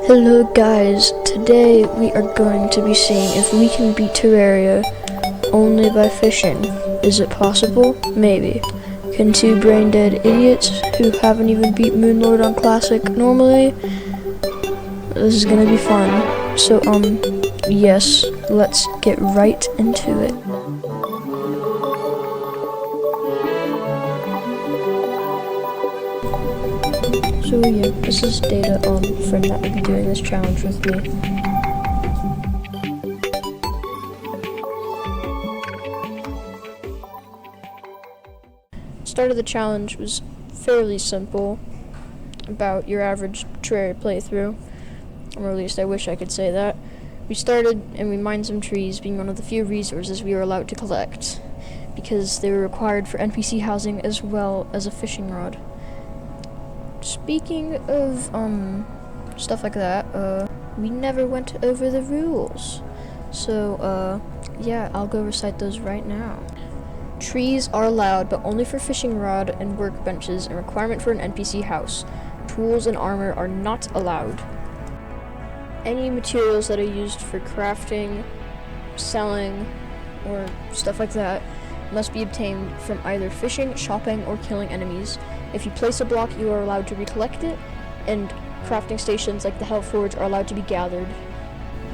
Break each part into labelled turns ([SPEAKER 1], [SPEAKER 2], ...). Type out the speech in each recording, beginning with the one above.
[SPEAKER 1] Hello guys, today we are going to be seeing if we can beat Terraria only by fishing. Is it possible? Maybe. Can two brain-dead idiots who haven't even beat Moonlord on Classic normally? This is gonna be fun. So, yes, let's get right into it. So yeah, this is Data, friend that will be doing this challenge with me. Start of the challenge was fairly simple, about your average Terraria playthrough, or at least I wish I could say that. We started and we mined some trees, being one of the few resources we were allowed to collect, because they were required for NPC housing as well as a fishing rod. Speaking of, stuff like that, we never went over the rules. So, yeah, I'll go recite those right now. Trees are allowed, but only for fishing rod and workbenches, and requirement for an NPC house. Tools and armor are not allowed. Any materials that are used for crafting, selling, or stuff like that must be obtained from either fishing, shopping, or killing enemies. If you place a block, you are allowed to recollect it, and crafting stations like the Hell Forge are allowed to be gathered.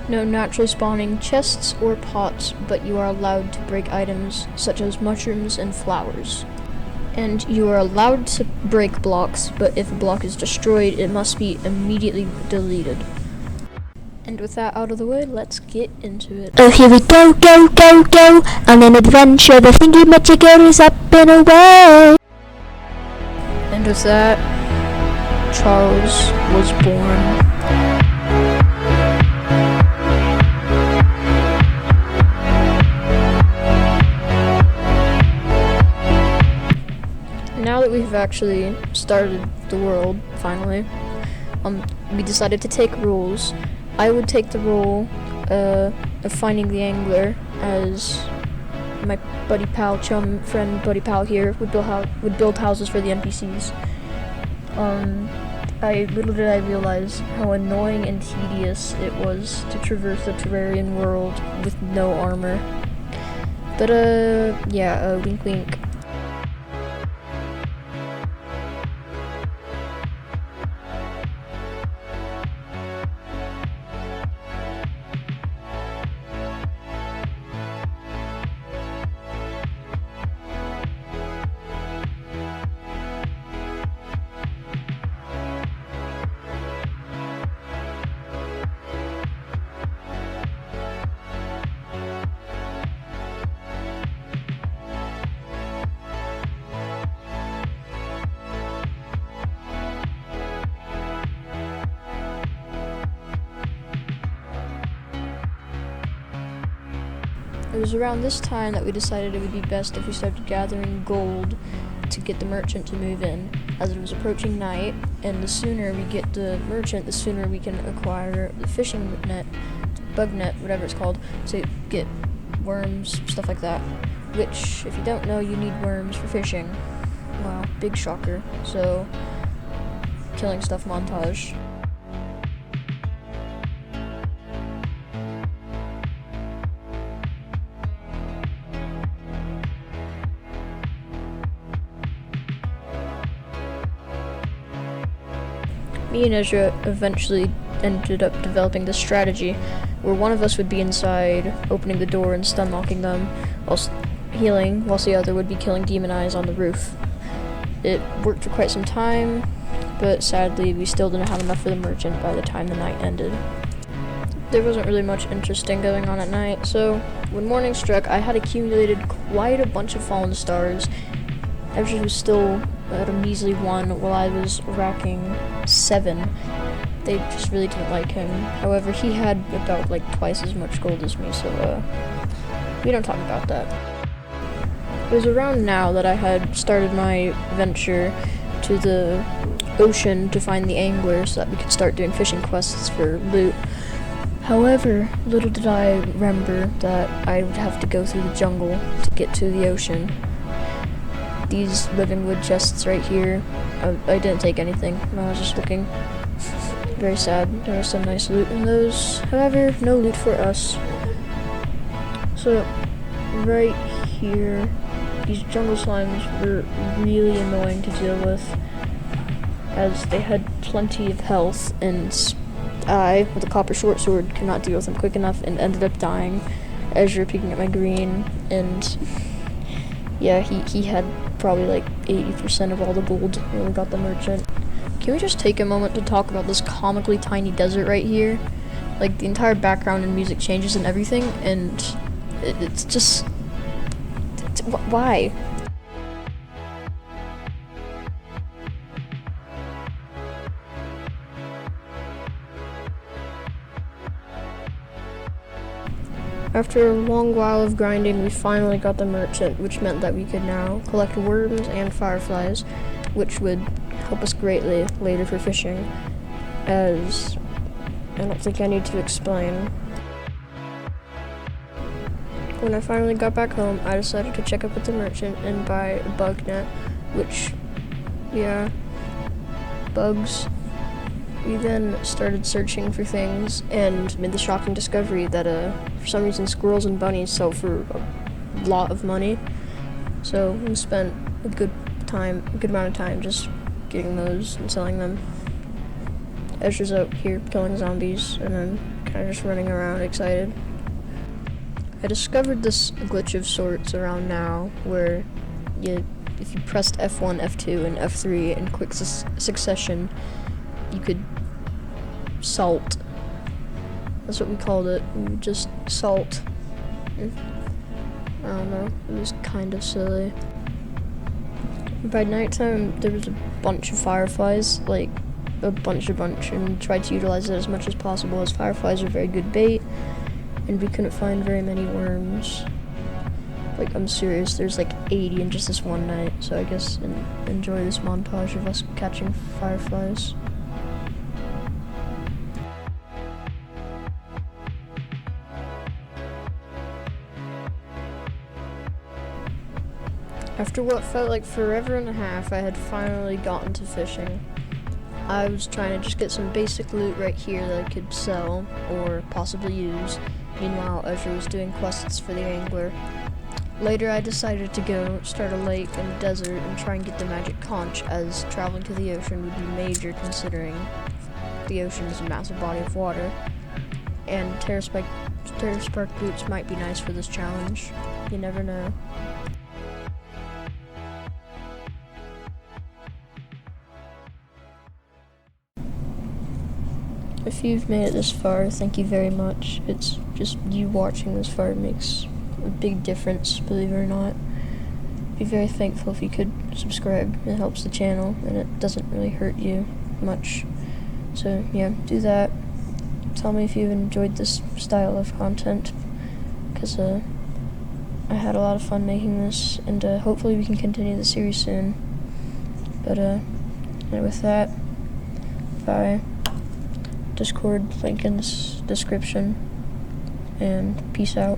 [SPEAKER 1] No naturally spawning chests or pots, but you are allowed to break items such as mushrooms and flowers. And you are allowed to break blocks, but if a block is destroyed, it must be immediately deleted. And with that out of the way, let's get into it.
[SPEAKER 2] Oh, here we go, go, go, go, on an adventure. The thingy magicker is up and away.
[SPEAKER 1] And with that, Charles was born. Now that we've actually started the world, finally, we decided to take roles. I would take the role of finding the angler, as my buddy pal, chum friend buddy pal here would build houses for the NPCs. Little did I realize how annoying and tedious it was to traverse the Terrarian world with no armor. But yeah, wink wink. It was around this time that we decided it would be best if we started gathering gold to get the merchant to move in, as it was approaching night, and the sooner we get the merchant, the sooner we can acquire the fishing net, bug net, whatever it's called, to get worms, stuff like that. Which, if you don't know, you need worms for fishing. Wow, big shocker. So, killing stuff montage. Me and Ezra eventually ended up developing this strategy where one of us would be inside, opening the door and stun locking them, whilst healing, whilst the other would be killing demon eyes on the roof. It worked for quite some time, but sadly we still didn't have enough for the merchant by the time the night ended. There wasn't really much interesting going on at night, so when morning struck, I had accumulated quite a bunch of fallen stars. Ezra was still at a measly 1, while I was racking 7. They just really didn't like him. However, he had about twice as much gold as me, so we don't talk about that. It was around now that I had started my venture to the ocean to find the angler so that we could start doing fishing quests for loot. However, little did I remember that I would have to go through the jungle to get to the ocean. These living wood chests right here, I didn't take anything. I was just looking. Very sad. There was some nice loot in those. However, no loot for us. So, right here, these jungle slimes were really annoying to deal with, as they had plenty of health, and I, with a copper short sword, could not deal with them quick enough and ended up dying as you're peeking at my green. And yeah, he had probably like 80% of all the gold when we got the merchant. Can we just take a moment to talk about this comically tiny desert right here? Like, the entire background and music changes and everything, and it's just... why? After a long while of grinding, we finally got the merchant, which meant that we could now collect worms and fireflies, which would help us greatly later for fishing, as I don't think I need to explain. When I finally got back home, I decided to check up with the merchant and buy a bug net, which, yeah, bugs. We then started searching for things and made the shocking discovery that for some reason squirrels and bunnies sell for a lot of money. So we spent a good amount of time just getting those and selling them. Ezra's out here killing zombies and then kind of just running around excited. I discovered this glitch of sorts around now where if you pressed F1, F2, and F3 in quick succession, you could salt. That's what we called it. We would just salt. I don't know. It was kind of silly. By nighttime, there was a bunch of fireflies, like a bunch, and tried to utilize it as much as possible, as fireflies are very good bait, and we couldn't find very many worms. Like, I'm serious, there's like 80 in just this one night, so I guess enjoy this montage of us catching fireflies. After what felt like forever and a half, I had finally gotten to fishing. I was trying to just get some basic loot right here that I could sell, or possibly use. Meanwhile, Ezra was doing quests for the angler. Later, I decided to go start a lake in the desert and try and get the magic conch, as traveling to the ocean would be major considering the ocean is a massive body of water. And Terraspark boots might be nice for this challenge. You never know. If you've made it this far, thank you very much. It's just you watching this far makes a big difference, believe it or not. I'd be very thankful if you could subscribe. It helps the channel, and it doesn't really hurt you much. So yeah, do that. Tell me if you've enjoyed this style of content, because I had a lot of fun making this, and hopefully we can continue the series soon. But and with that, bye. Discord link in the description, and peace out.